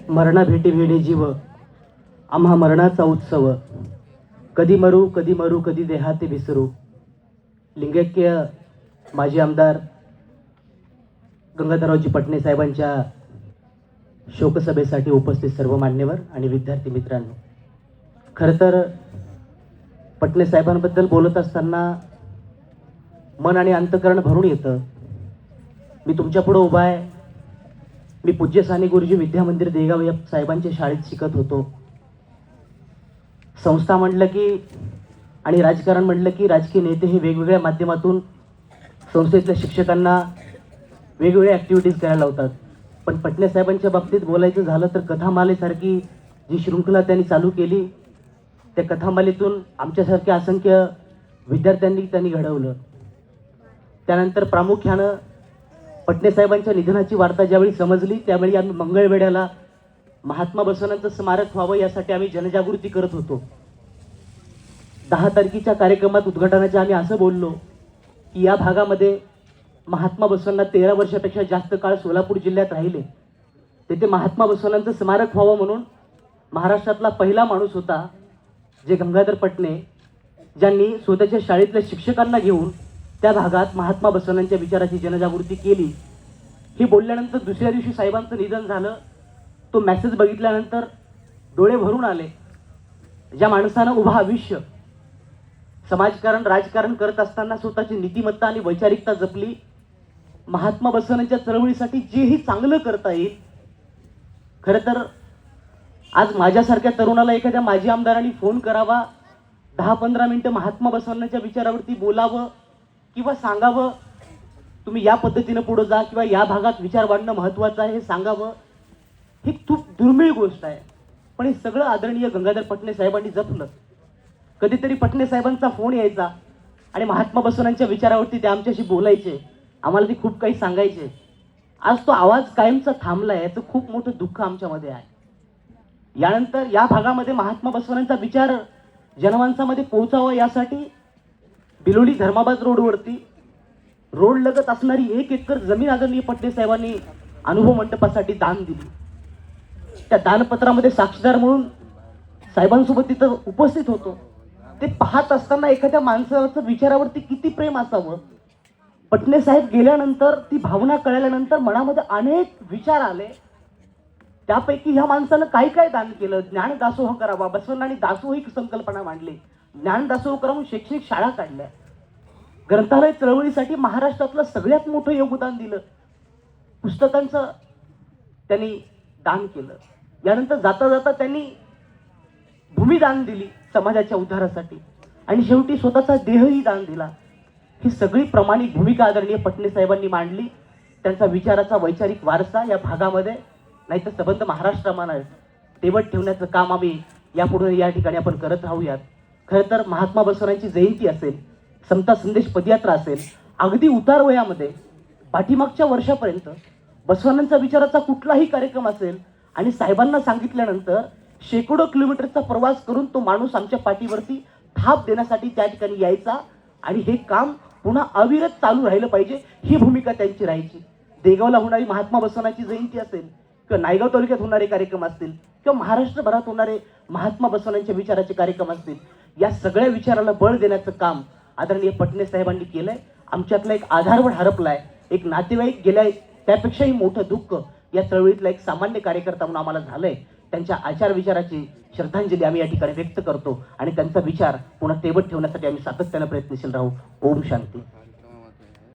मरणा भेटी भेणे जीव आम्हा मरणाचा उत्सव, कधी मरू कधी मरू कधी देहाते विसरू. लिंगैक्य माजी आमदार गंगाधररावजी पटणे साहेबांच्या शोकसभेसाठी उपस्थित सर्व मान्यवर आणि विद्यार्थी मित्रांनो, खरं तर पटणे साहेबांबद्दल बोलत असताना मन आणि अंतकरण भरून येतं. मी तुमच्या पुढे उभा आहे. मी पूज्य साने गुरुजी विद्या मंदिर देगाव या साहेबांच्या शाळेत शिकत होतो. संस्था म्हटलं की आणि राजकारण म्हटलं की राजकीय नेते हे वेगवेगळ्या माध्यमातून संस्थेतल्या शिक्षकांना वेगवेगळ्या ॲक्टिव्हिटीज करायला लावतात. पण पटणे साहेबांच्या बाबतीत बोलायचं झालं तर कथामालेसारखी जी शृंखला त्यांनी चालू केली, त्या कथामालेतून आमच्यासारख्या असंख्य विद्यार्थ्यांनी त्यांनी घडवलं. त्यानंतर प्रामुख्यानं पटणे साहेबांच्या निधनाची वार्ता ज्यावेळी समजली त्यावेळी आम्ही मंगळवेढ्याला महात्मा बसवण्यांचं स्मारक व्हावं यासाठी आम्ही जनजागृती करत होतो. 10 तारखेच्या कार्यक्रमात उद्घाटनाच्या आम्ही असं बोललो की या भागामध्ये महात्मा बसवांना 13 वर्षापेक्षा जास्त काळ सोलापूर जिल्ह्यात राहिले. तेथे महात्मा बसवण्यांचं स्मारक व्हावं म्हणून महाराष्ट्रातला पहिला माणूस होता जे गंगाधर पटणे, ज्यांनी स्वतःच्या शाळेतल्या शिक्षकांना घेऊन त्या भागात महात्मा बसवण्यांच्या विचाराची जनजागृती केली. हे बोलल्यानंतर दुसऱ्या दिवशी साहेबांचं निधन झालं. तो मेसेज बघितल्यानंतर डोळे भरून आले. ज्या माणसानं उभं आयुष्य समाजकारण राजकारण करत असताना स्वतःची नीतिमत्ता आणि वैचारिकता जपली, महात्मा बसवण्यांच्या चळवळीसाठी जेही चांगलं करता येईल. खरं तर आज माझ्यासारख्या तरुणाला एखाद्या माजी आमदारांनी फोन करावा, 10-15 मिनिटं महात्मा बसवण्यांच्या विचारावरती बोलावं किंवा सांगावं, तुम्ही या पद्धतीनं पुढे जा किंवा या भागात विचार वाढणं महत्त्वाचं आहे हे सांगावं, ही खूप दुर्मिळ गोष्ट आहे. पण हे सगळं आदरणीय गंगाधर पटणे साहेबांनी जपलं. कधीतरी पटणे साहेबांचा फोन यायचा आणि महात्मा बसवण्यांच्या विचारावरती ते आमच्याशी बोलायचे, आम्हाला ते खूप काही सांगायचे. आज तो आवाज कायमचा थांबला आहे, याचं खूप मोठं दुःख आमच्यामध्ये आहे. यानंतर या भागामध्ये महात्मा बसवण्यांचा विचार जनमानसामध्ये पोहोचावा यासाठी बिलोली धर्माबाद रोडवरती रोड लगत असणारी 1 एकर जमीन आदरणीय पटणे साहेबांनी अनुभव मंडपासाठी दान दिली. त्या दानपत्रामध्ये साक्षीदार म्हणून साहेबांसोबत तिथं उपस्थित होतो. ते पाहत असताना एखाद्या माणसाचं विचारावरती किती प्रेम असावं. पटणे साहेब गेल्यानंतर ती भावना कळल्यानंतर मनामध्ये अनेक विचार आले. त्यापैकी ह्या माणसानं काय काय दान केलं. ज्ञान दासोह करावा, बसवण्णांनी दासोह ही संकल्पना मांडली. ज्ञान दासोह करून शैक्षणिक शाळा काढल्या. ग्रंथालय चळवळीसाठी महाराष्ट्रातलं सगळ्यात मोठं योगदान दिलं. पुस्तकांचं त्यांनी दान केलं. यानंतर जाता जाता त्यांनी भूमिदान दिली समाजाच्या उद्धारासाठी आणि शेवटी स्वतःचा देहही दान दिला. ही सगळी प्रामाणिक भूमिका आदरणीय पटणे साहेबांनी मांडली. त्यांचा विचाराचा वैचारिक वारसा या भागामध्ये नाही तर संबंध महाराष्ट्रामानं तेवट ठेवण्याचं काम आम्ही यापुढे या ठिकाणी आपण करत राहूयात. खरं तर महात्मा बसवण्यांची जयंती असेल, समता संदेश पदयात्रा असेल, अगदी उतार वयामध्ये पाठीमागच्या वर्षापर्यंत बसवण्यांचा विचाराचा कुठलाही कार्यक्रम असेल आणि साहेबांना सांगितल्यानंतर शेकडो किलोमीटरचा प्रवास करून तो माणूस आमच्या पाठीवरती थाप देण्यासाठी त्या ठिकाणी यायचा आणि हे काम पुन्हा अविरत चालू राहिलं पाहिजे ही भूमिका त्यांची राहायची. देगावला होणारी महात्मा बसवण्यांची जयंती असेल किंवा नायगाव तालुक्यात होणारे कार्यक्रम असतील किंवा महाराष्ट्रभरात होणारे महात्मा बसवण्यांच्या विचाराचे कार्यक्रम असतील, या सगळ्या विचाराला बळ देण्याचं काम आदरणीय पटणे साहेबांनी केलंय. आमच्यातला एक आधारवड हरपलाय, एक नातेवाईक गेलाय, त्यापेक्षाही मोठं दुःख या चळवळीतला एक सामान्य कार्यकर्ता म्हणून आम्हाला झालंय. त्यांच्या आचार विचाराची श्रद्धांजली आम्ही या ठिकाणी व्यक्त करतो आणि त्यांचा विचार पुन्हा तेवत ठेवण्यासाठी आम्ही सातत्यानं प्रयत्नशील राहू. ओम शांती.